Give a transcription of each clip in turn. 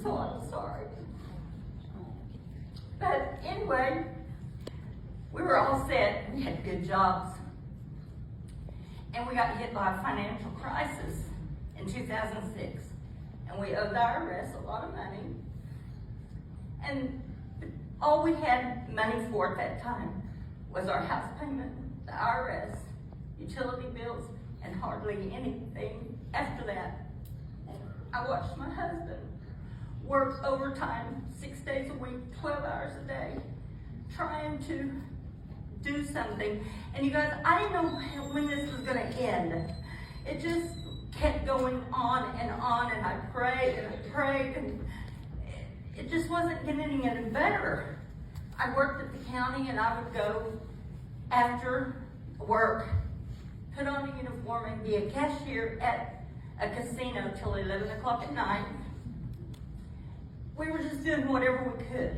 so I'm sorry. But anyway, we were all set. We had good jobs. And we got hit by a financial crisis in 2006. And we owed the IRS a lot of money. And all we had money for at that time was our house payment, the IRS, utility bills, and hardly anything after that. I watched my husband work overtime 6 days a week, 12 hours a day, trying to do something. And you guys, I didn't know when this was going to end. It just kept going on, and I prayed, and it just wasn't getting any better. I worked at the county, and I would go after work, put on a uniform, and be a cashier at a casino till 11 o'clock at night. We were just doing whatever we could.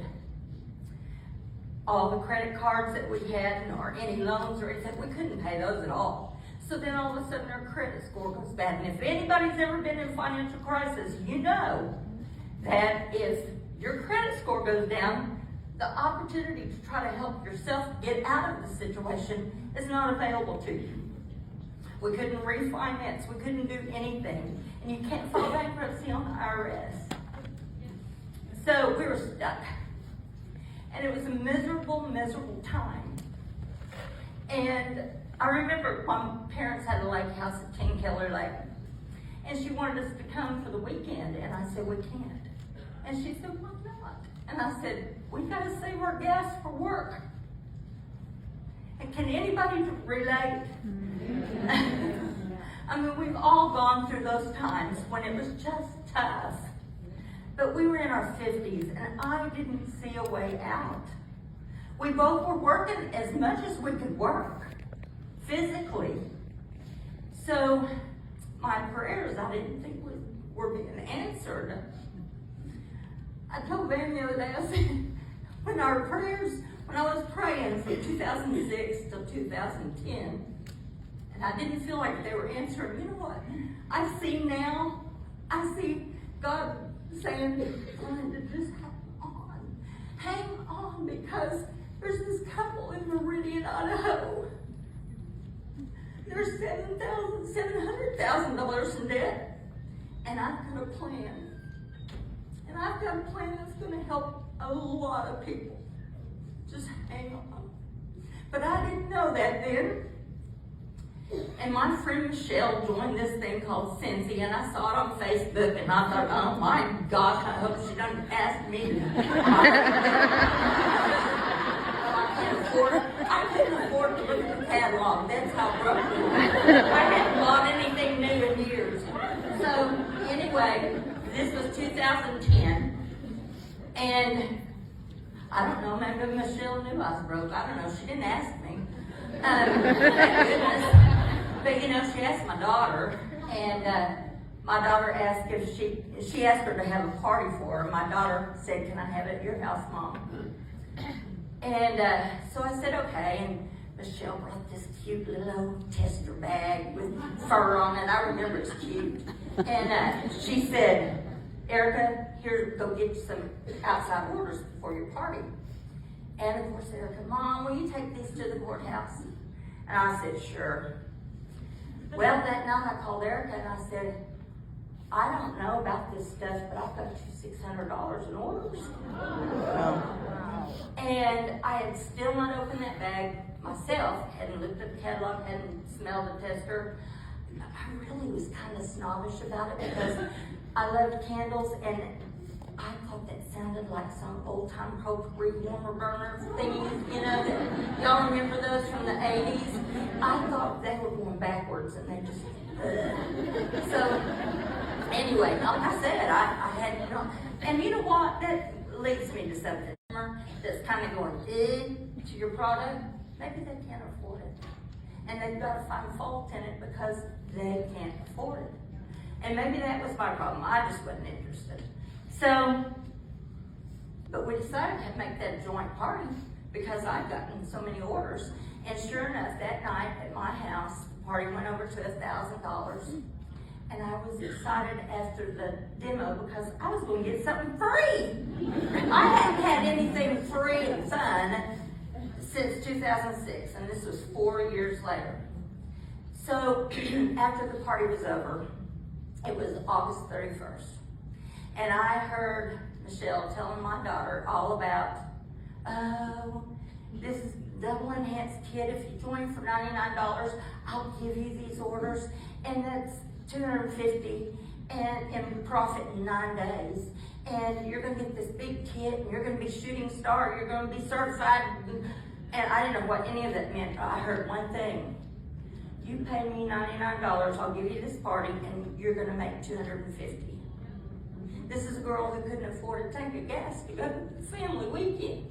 All the credit cards that we had, or any loans or anything, we couldn't pay those at all. So then all of a sudden our credit score goes bad. And if anybody's ever been in financial crisis, you know that if your credit score goes down, the opportunity to try to help yourself get out of the situation is not available to you. We couldn't refinance, we couldn't do anything. And you can't file bankruptcy on the IRS. So we were stuck. And it was a miserable, miserable time. And I remember my parents had a lake house at King Keller Lake. And she wanted us to come for the weekend. And I said, we can't. And she said, why not? And I said, we've got to save our gas for work. And can anybody relate? I mean, we've all gone through those times when it was just tough. But we were in our 50s, and I didn't see a way out. We both were working as much as we could work, physically. So my prayers, I didn't think were being answered. I told Van the other day, I said, when I was praying from 2006 till 2010, and I didn't feel like they were answering, you know what? I see God saying, Glenda, just hang on, because there's this couple in Meridian, Idaho. They're $700,000 in debt, and I've got a plan. And I've got a plan that's going to help a lot of people. Just hang on. But I didn't know that then. And my friend Michelle joined this thing called Cincy, and I saw it on Facebook, and I thought, oh my gosh, I hope she doesn't ask me. I couldn't afford to look at the catalog. That's how broke it was. I hadn't bought anything new in years. So anyway, this was 2010, and I don't know, maybe Michelle knew I was broke. I don't know, she didn't ask me. Thank goodness. But you know, she asked my daughter, and my daughter asked if she asked her to have a party for her. My daughter said, can I have it at your house, Mom? And so I said, okay, and Michelle brought this cute little old tester bag with fur on it. I remember it's cute. And she said, Erica, here, go get some outside orders for your party. And of course, Erica, Mom, will you take these to the courthouse? And I said, sure. Well, that night I called Erica and I said, I don't know about this stuff, but I've got you $600 in orders. And I had still not opened that bag myself, hadn't looked at the catalog, hadn't smelled the tester. I really was kind of snobbish about it because I loved candles, and I thought that sounded like some old-time potpourri warmer burner thingies, you know, that y'all remember those from the 80s? I thought they were going backwards, and they just, So, anyway, like I said, I had, you know, and you know what? That leads me to something that's kind of going, to your product. Maybe they can't afford it. And they've got to find fault in it because they can't afford it. And maybe that was my problem. I just wasn't interested. So, but we decided to make that a joint party because I'd gotten so many orders. And sure enough, that night at my house, the party went over to $1,000. And I was excited after the demo because I was going to get something free. I hadn't had anything free and fun since 2006, and this was 4 years later. So after the party was over, it was August 31st, and I heard Michelle telling my daughter all about, oh, this is double enhanced kit. If you join for $99, I'll give you these orders, and that's $250 and in profit in 9 days. And you're gonna get this big kit, and you're gonna be shooting star, you're gonna be certified. And I didn't know what any of that meant. I heard one thing: you pay me $99, I'll give you this party, and you're gonna make $250. This is a girl who couldn't afford to take a gas to go to the family weekend.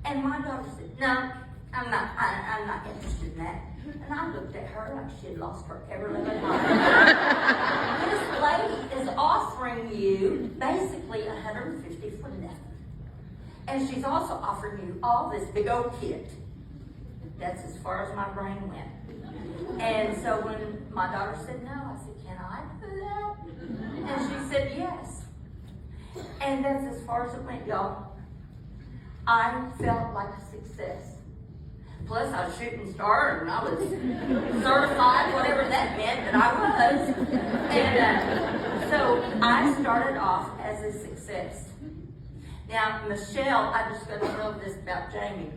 And my daughter said, no, I'm not interested in that. And I looked at her like she had lost her ever-living mind. This lady is offering you basically $150 for nothing. And she's also offering you all this big old kit. That's as far as my brain went. And so when my daughter said no, I said, can I do that? And she said yes. And that's as far as it went, y'all. I felt like a success. Plus, I was shooting star, and I was certified, whatever that meant, that I was. And so I started off as a success. Now, Michelle, I just got to know this about Jamie.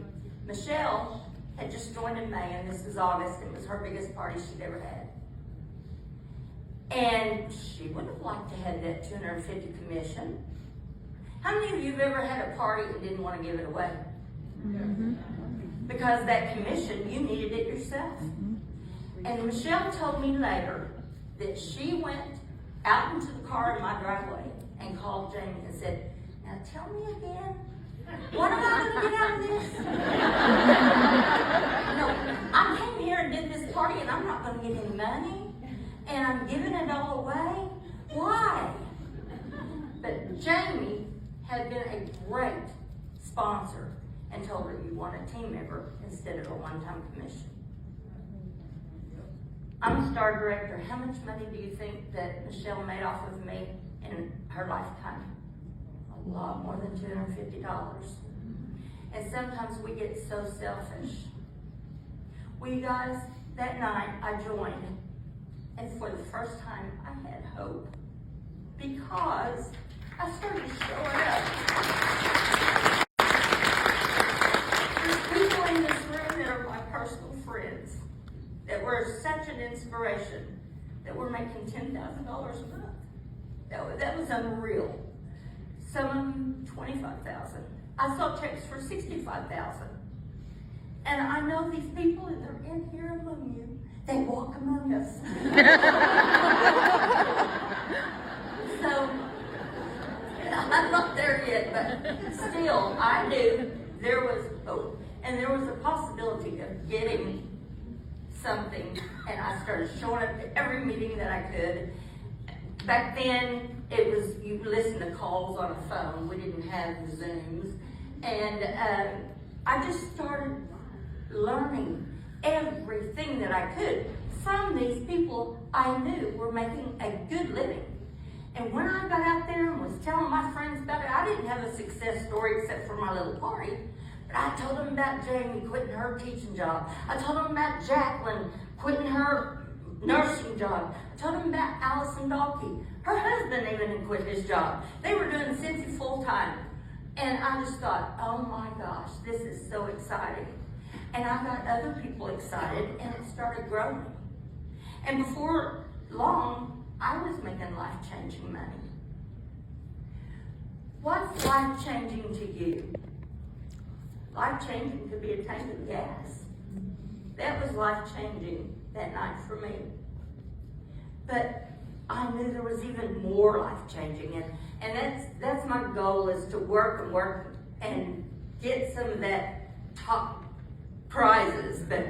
Michelle had just joined in May, and this was August, and it was her biggest party she'd ever had. And she would have liked to have that $250 commission. How many of you have ever had a party and didn't want to give it away? Mm-hmm. Because that commission, you needed it yourself. Mm-hmm. And Michelle told me later that she went out into the car in my driveway and called Jamie and said, now tell me again, what am I going to get out of this? No, I came here and did this party and I'm not going to get any money and I'm giving it all away. Why? But Jamie had been a great sponsor and told her you want a team member instead of a one-time commission. I'm a star director. How much money do you think that Michelle made off of me in her lifetime? A lot more than $250. And sometimes we get so selfish. Well, you guys, that night I joined, and for the first time I had hope because I started showing up. There's people in this room that are my personal friends that were such an inspiration that were making $10,000 a month. That was unreal. Some of them $25,000. I saw checks for $65,000. And I know these people, and they're in here among you. They walk among us. So, I'm not there yet, but still, I knew there was hope. And there was a possibility of getting something. And I started showing up to every meeting that I could. Back then, it was, you listen to calls on a phone. We didn't have the Zooms. And I just started learning everything that I could from these people I knew were making a good living. And when I got out there and was telling my friends about it, I didn't have a success story except for my little party. But I told them about Jamie quitting her teaching job. I told them about Jacqueline quitting her nursing job. I told them about Allison Dalkey. Her husband even had quit his job. They were doing Cincy full time. And I just thought, oh my gosh, this is so exciting. And I got other people excited, and it started growing. And before long, I was making life-changing money. What's life-changing to you? Life-changing could be a tank of gas. That was life-changing that night for me. But I knew there was even more life-changing, and that's my goal, is to work and get some of that top prizes. But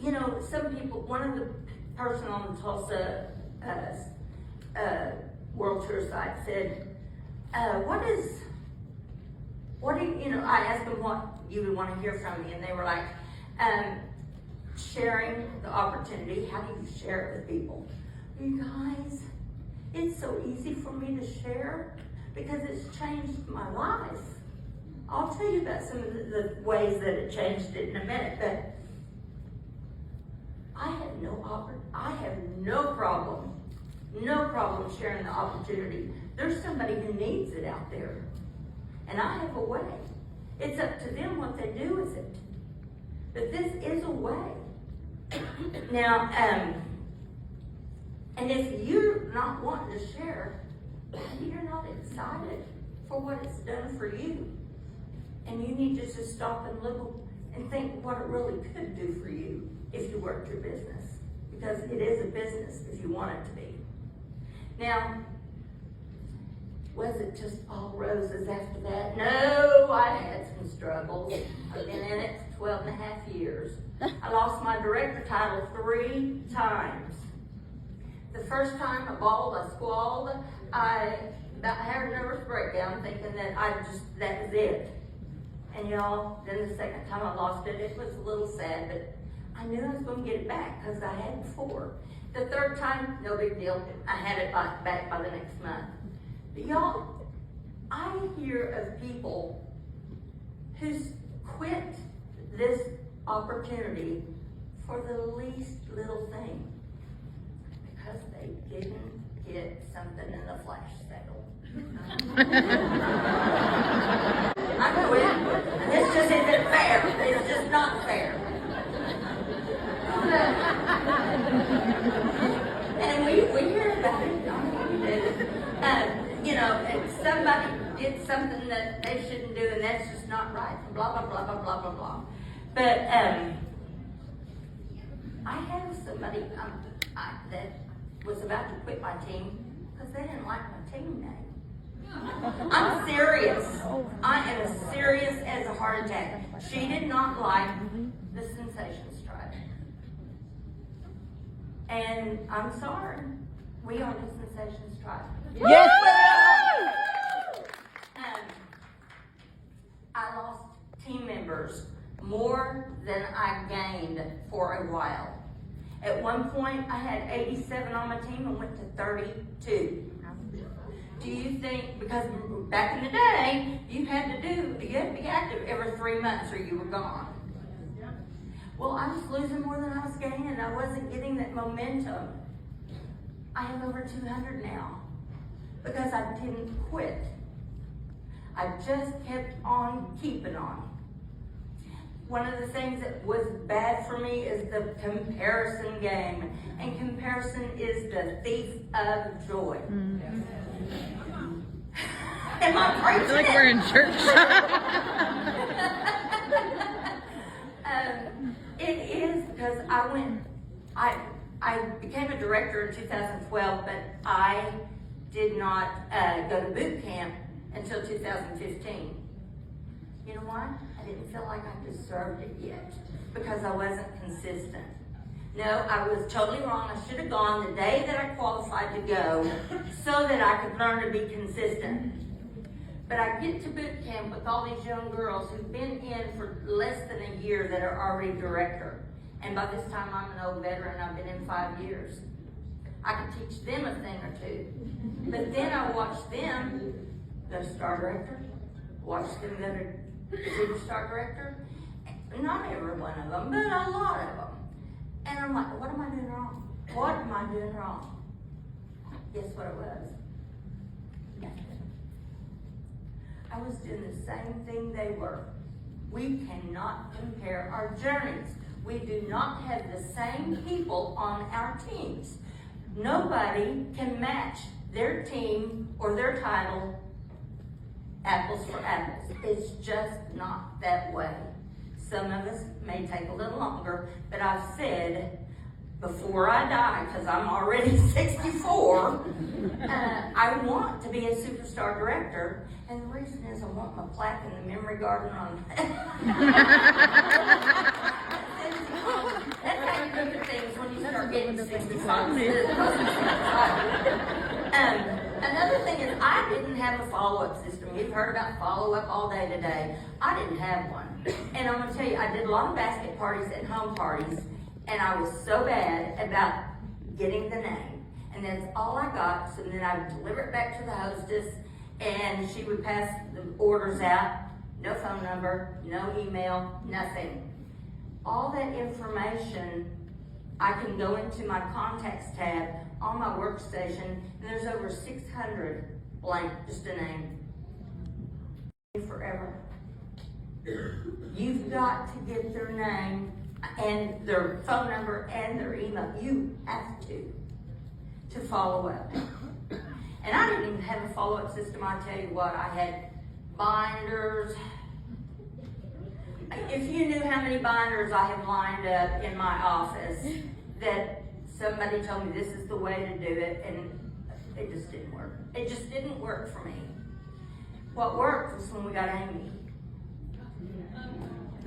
you know, some people, one of the person on the Tulsa World Tour site said, what do you know, I asked them what you would want to hear from me, and they were like, sharing the opportunity. How do you share it with people? You guys, it's so easy for me to share because it's changed my life. I'll tell you about some of the ways that it changed it in a minute, but I have no problem sharing the opportunity. There's somebody who needs it out there, and I have a way. It's up to them what they do with it, but this is a way. Now, and if you're not wanting to share, you're not excited for what it's done for you, and you need to just stop and look and think what it really could do for you if you worked your business, because it is a business if you want it to be. Now, was it just all roses after that? No, I had some struggles. I've been in it for 12 and a half years. I lost my director title 3 times. The first time I bawled, I squalled, I about had a nervous breakdown thinking that that was it. And y'all, then the second time I lost it, it was a little sad, but I knew I was going to get it back because I had before. The third time, no big deal. I had it back by the next month. But y'all, I hear of people who quit this opportunity for the least little thing because they didn't get something in the flash sale. I quit. This just isn't fair. It's just not fair. And we hear about it. And somebody did something that they shouldn't do, and that's just not right. Blah blah blah blah blah blah blah. But I have somebody that was about to quit my team because they didn't like my team name. I'm serious. I am as serious as a heart attack. She did not like the Sensation Stripe. And I'm sorry. We are the Sensation Stripe. Yes! I lost team members more than I gained for a while. At one point, I had 87 on my team and went to 32. Do you think, because back in the day, you had to be active every 3 months or you were gone. Well, I was losing more than I was gaining, and I wasn't getting that momentum. I have over 200 now because I didn't quit. I just kept on keeping on. One of the things that was bad for me is the comparison game, and comparison is the thief of joy. Am I preaching? I feel like we're in church. It is because I became a director in 2012, but I did not go to boot camp until 2015. You know why? I didn't feel like I deserved it yet because I wasn't consistent. No, I was totally wrong. I should have gone the day that I qualified to go so that I could learn to be consistent. But I get to boot camp with all these young girls who've been in for less than a year that are already director. And by this time, I'm an old veteran. I've been in 5 years. I could teach them a thing or two. But then I watched them go to star director, watched them go to superstar director. Not every one of them, but a lot of them. And I'm like, what am I doing wrong? What am I doing wrong? Guess what it was? Nothing. I was doing the same thing they were. We cannot compare our journeys. We do not have the same people on our teams. Nobody can match their team or their title apples for apples. It's just not that way. Some of us may take a little longer, but I've said before I die, because I'm already 64, I want to be a superstar director, and the reason is I want my plaque in the memory garden on That's how you look at things when you start getting 65. Another thing is I didn't have a follow-up system. You've heard about follow-up all day today. I didn't have one. And I'm going to tell you, I did a lot of basket parties and home parties, And I was so bad about getting the name. And that's all I got, so then I would deliver it back to the hostess, and she would pass the orders out. No phone number, no email, nothing. All that information, I can go into my contacts tab on my workstation, and there's over 600 blank, just a name. Forever. You've got to get their name and their phone number and their email. You have to follow up. And I didn't even have a follow-up system. I tell you what, I had binders. If you knew how many binders I have lined up in my office, that somebody told me this is the way to do it, and it just didn't work. It just didn't work for me. What worked was when we got Amy.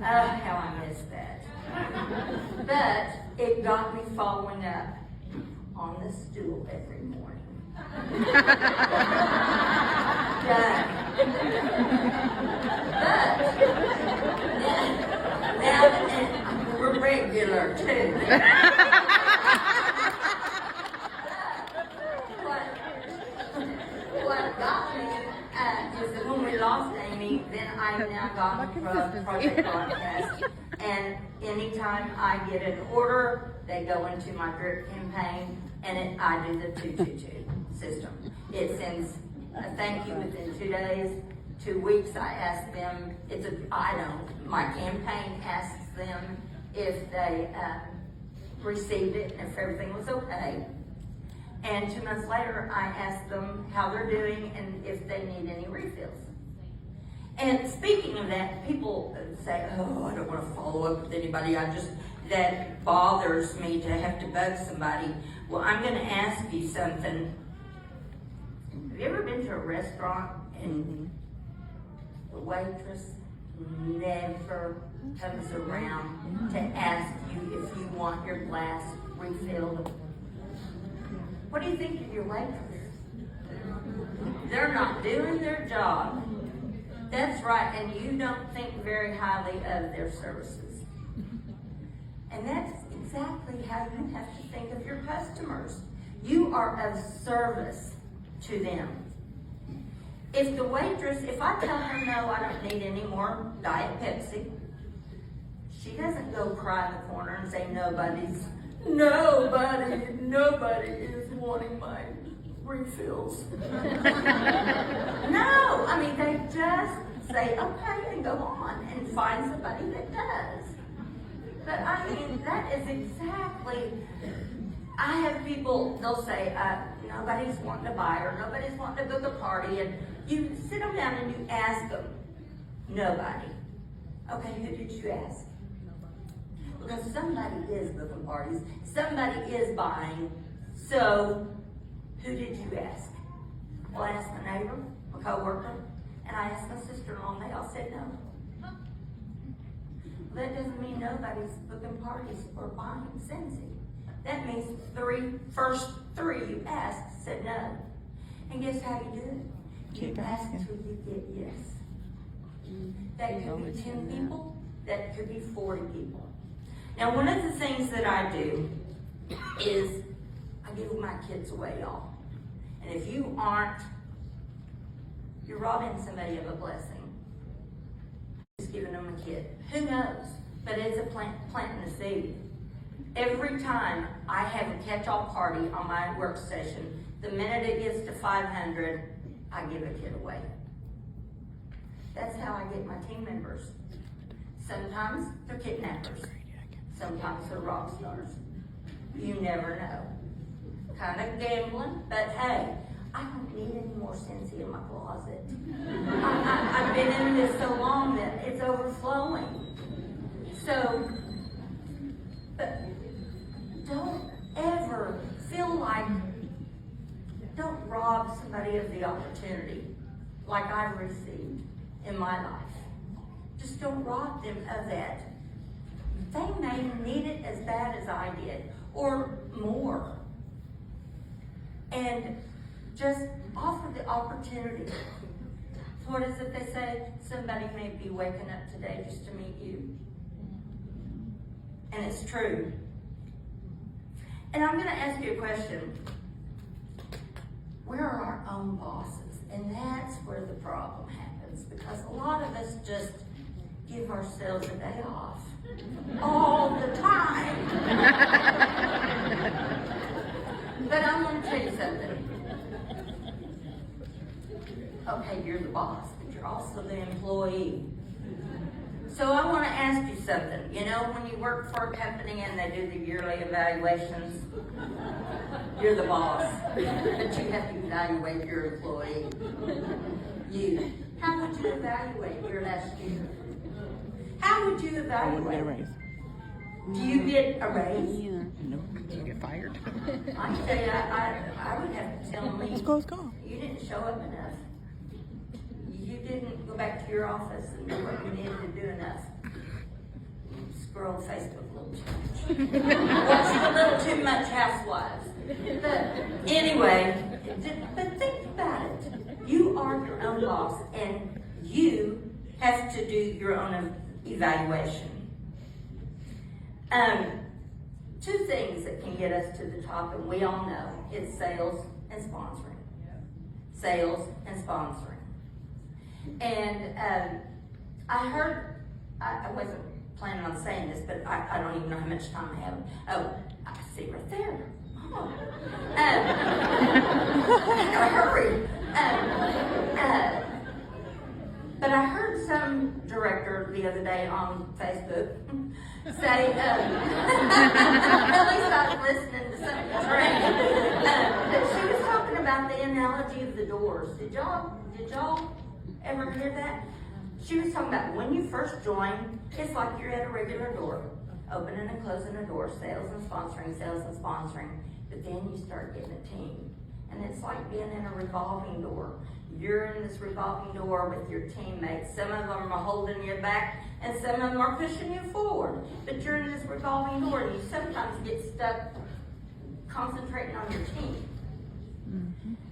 Oh, how I missed that. But it got me following up on the stool every morning. Done. But now we're regular too. What got me is that when we lost Amy, then I've now gone from Project Broadcast, and anytime I get an order, they go into my drip campaign, and I do the 222 system. It sends a thank you within 2 days. 2 weeks, I ask them, my campaign asks them if they received it and if everything was okay. And 2 months later, I ask them how they're doing and if they need any refills. And speaking of that, people say, oh, I don't want to follow up with anybody. That bothers me to have to bug somebody. Well, I'm going to ask you something. Have you ever been to a restaurant and the waitress never comes around to ask you if you want your glass refilled? What do you think of your waitress? They're not doing their job. That's right, and you don't think very highly of their services. And that's exactly how you have to think of your customers. You are of service to them. If the waitress, if I tell her, no, I don't need any more Diet Pepsi, she doesn't go cry in the corner and say, nobody is wanting my refills. No, I mean, they just say, okay, and go on and find somebody that does. But I mean, that is exactly, I have people, they'll say, nobody's wanting to buy or nobody's wanting to book a party, and you sit them down and you ask them, nobody. Okay, who did you ask? Because somebody is booking parties, somebody is buying, so who did you ask? Well, I asked my neighbor, my coworker, and I asked my sister-in-law, and they all said no. That doesn't mean nobody's booking parties or buying Cincy. That means first three you asked said no. And guess how you do it? You ask until you get yes. That could be 10 people, that could be 40 people. Now, one of the things that I do is I give my kids away, y'all. And if you aren't, you're robbing somebody of a blessing. Just giving them a kid. Who knows? But it's a planting a seed. Every time I have a catch-all party on my workstation, the minute it gets to 500, I give a kid away. That's how I get my team members. Sometimes they're kidnappers. Sometimes they're rock stars. You never know. Kind of gambling, but hey, I don't need any more Cincy in my closet. I've been in this so long that it's overflowing. So, but don't ever feel like, don't rob somebody of the opportunity like I've received in my life. Just don't rob them of that. They may need it as bad as I did, or more. And just offer the opportunity. What is it they say? Somebody may be waking up today just to meet you. And it's true. And I'm gonna ask you a question. We're our own bosses, and that's where the problem happens, because a lot of us just give ourselves a day off all the time. But I'm gonna tell you something. Okay, you're the boss, but you're also the employee. So I want to ask you something. You know, when you work for a company and they do the yearly evaluations, you're the boss, but you have to evaluate your employee. You. How would you evaluate your last year? How would you evaluate? Do you get a raise? No, you get fired. I tell you, I would have to tell me. Let's go. You didn't show up enough. You didn't go back to your office and do what you needed to do enough. Scroll Facebook a little too much. Watch a little too much Housewives. But anyway, but think about it. You are your own boss, and you have to do your own evaluation. Two things that can get us to the top, and we all know, it's sales and sponsoring. Sales and sponsoring. And I heard, I wasn't planning on saying this, but I don't even know how much time I have. Oh, I see right there. Oh. I gotta hurry. But I heard some director the other day on Facebook say, at least I was listening to some train, that she was talking about the analogy of the doors. Did y'all ever hear that? She was talking about when you first join, it's like you're at a regular door, opening and closing a door, sales and sponsoring, but then you start getting a team. And it's like being in a revolving door. You're in this revolving door with your teammates. Some of them are holding you back, and some of them are pushing you forward. But you're in this revolving door, and you sometimes get stuck concentrating on your team.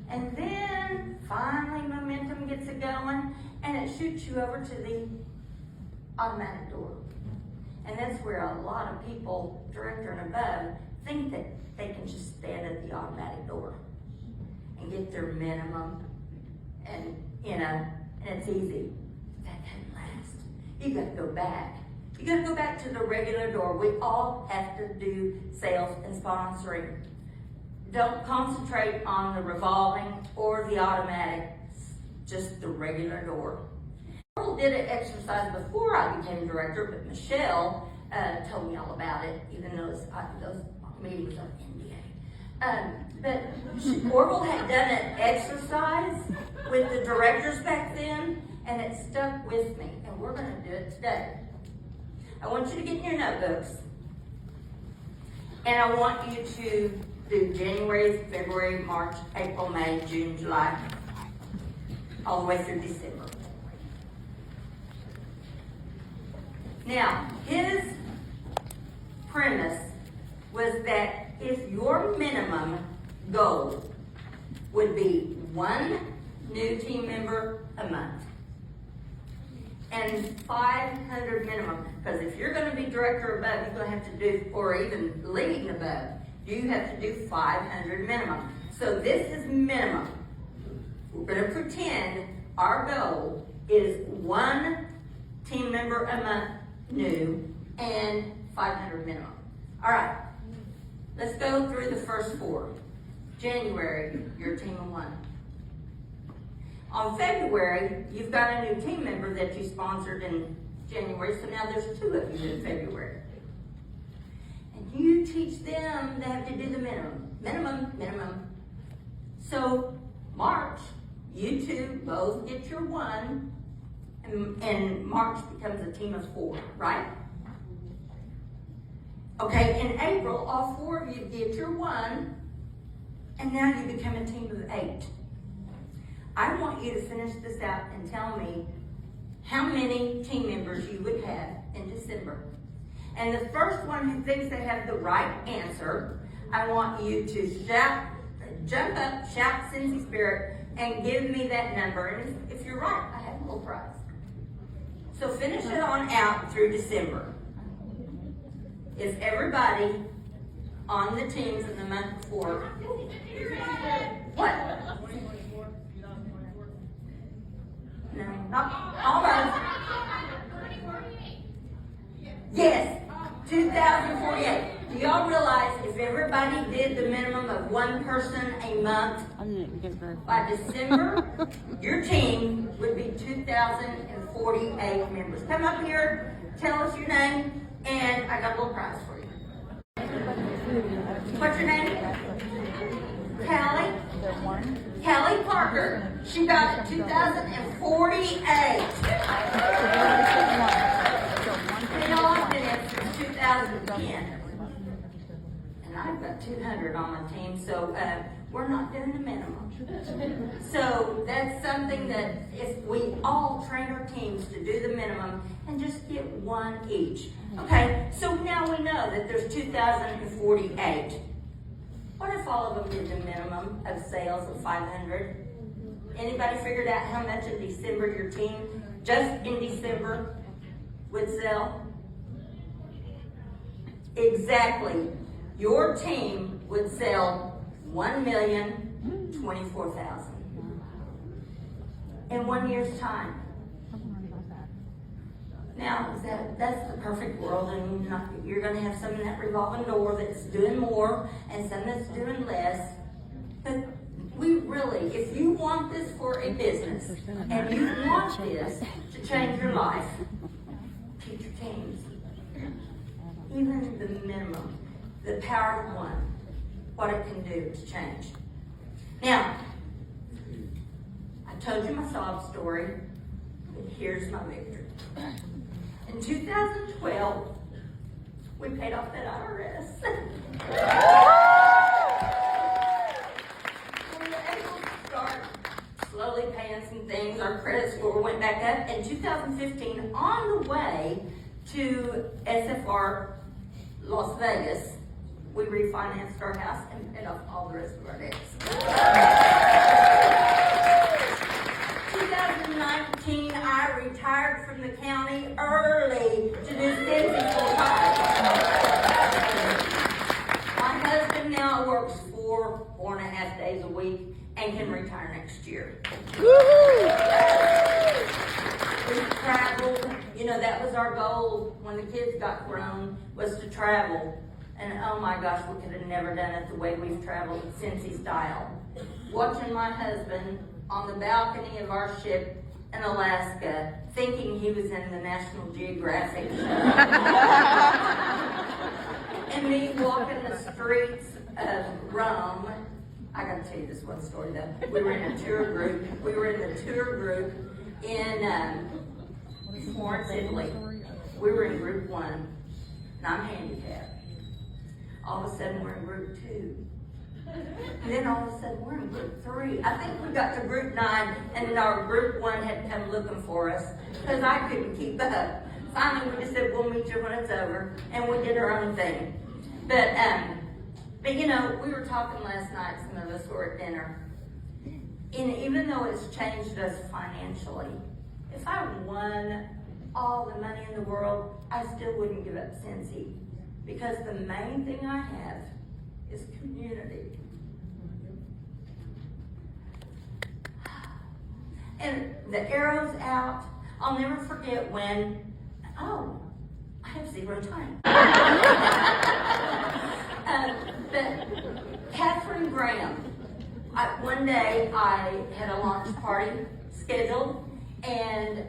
And then finally momentum gets it going, and it shoots you over to the automatic door. And that's where a lot of people, director and above, think that they can just stand at the automatic door and get their minimum, and and it's easy. That doesn't last. You gotta go back. You gotta go back to the regular door. We all have to do sales and sponsoring. Don't concentrate on the revolving or the automatic, just the regular door. I did an exercise before I became director, but Michelle told me all about it, even though those meetings are NDA. But Orville had done an exercise with the directors back then, and it stuck with me, and we're going to do it today. I want you to get in your notebooks, and I want you to do January, February, March, April, May, June, July, all the way through December. Now, his premise was that if your minimum goal would be one new team member a month and 500 minimum, because if you're going to be director above, you're going to have to do, or even leading above, you have to do 500 minimum. So this is minimum. We're going to pretend our goal is one team member a month new and 500 minimum. All right, let's go through the first four. January, you're a team of one. On February, you've got a new team member that you sponsored in January, so now there's two of you in February. And you teach them they have to do the minimum. So March, you two both get your one, and March becomes a team of four, right? Okay, in April, all four of you get your one, and now you become a team of 8. I want you to finish this out and tell me how many team members you would have in December. And the first one who thinks they have the right answer, I want you to shout, jump up, shout Cincy Spirit, and give me that number. And if you're right, I have a little prize. So finish it on out through December. Is everybody on the teams in the month before. What? No, not almost. Yes, 2,048. Do y'all realize if everybody did the minimum of one person a month, by December, your team would be 2,048 members. Come up here, tell us your name, and I got a little prize for you. What's your name? Callie? Callie Parker. She got 2,048. And y'all have been in since 2010. And I've got 200 on my team, so we're not doing the minimum. So that's something that if we all train our teams to do the minimum and just get one each. Okay, so now we know that there's 2,048. What if all of them did the minimum of sales of 500? Anybody figured out how much in December your team, just in December, would sell? Exactly. Your team would sell 1,024,000 in 1 year's time. Now, that's the perfect world, and you're going to have some in that revolving door that's doing more and some that's doing less. But we really, if you want this for a business and you want this to change your life, teach your teams. Even the minimum, the power of one, what it can do to change. Now, I told you my sob story, but here's my victory. In 2012, we paid off that IRS. We were able to start slowly paying some things. Our credit score went back up. In 2015, on the way to SFR Las Vegas, we refinanced our house and paid off all the rest of our debts. 2019, I retired from the county early to do Cincy full time. My husband now works 4.5 days a week and can retire next year. We traveled, that was our goal when the kids got grown, was to travel. And oh my gosh, we could have never done it the way we've traveled Cincy style. Watching my husband on the balcony of our ship in Alaska, thinking he was in the National Geographic show. And me walking the streets of Rome. I gotta tell you this one story though. We were in the tour group in Florence, Italy. We were in group 1, and I'm handicapped. All of a sudden we're in group 2. And then all of a sudden we're in group 3. I think we got to group 9 and then our group 1 had come looking for us because I couldn't keep up. Finally we just said, we'll meet you when it's over, and we did our own thing. But we were talking last night, some of us were at dinner, and even though it's changed us financially, if I won all the money in the world, I still wouldn't give up Cincy. Because the main thing I have is community. And the arrow's out. I'll never forget when, I have 0 time. But Catherine Graham, one day I had a launch party scheduled, and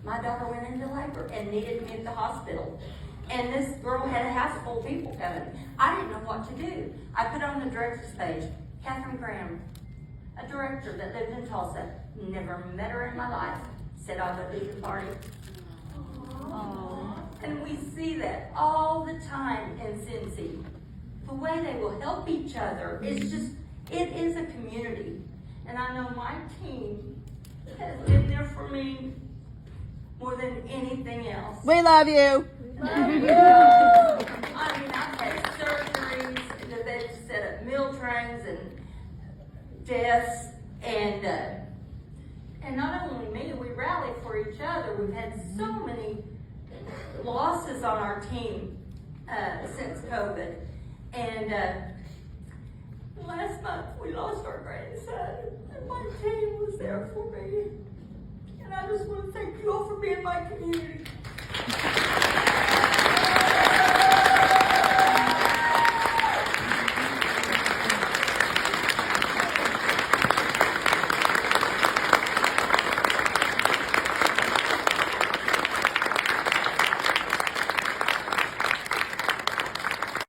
my daughter went into labor and needed me at the hospital. And this girl had a house full of people coming. I didn't know what to do. I put on the director's page, Catherine Graham, a director that lived in Tulsa, never met her in my life, said I'll go to your party. Aww. And we see that all the time in Cincy. The way they will help each other, it is a community. And I know my team has been there for me more than anything else. We love you. Love you. I mean, I've had surgeries, and they've set up meal trains and deaths, and not only me, we rally for each other. We've had so many losses on our team since COVID, And last month we lost our grandson, and my team was there for me. And I just want to thank you all for being my community.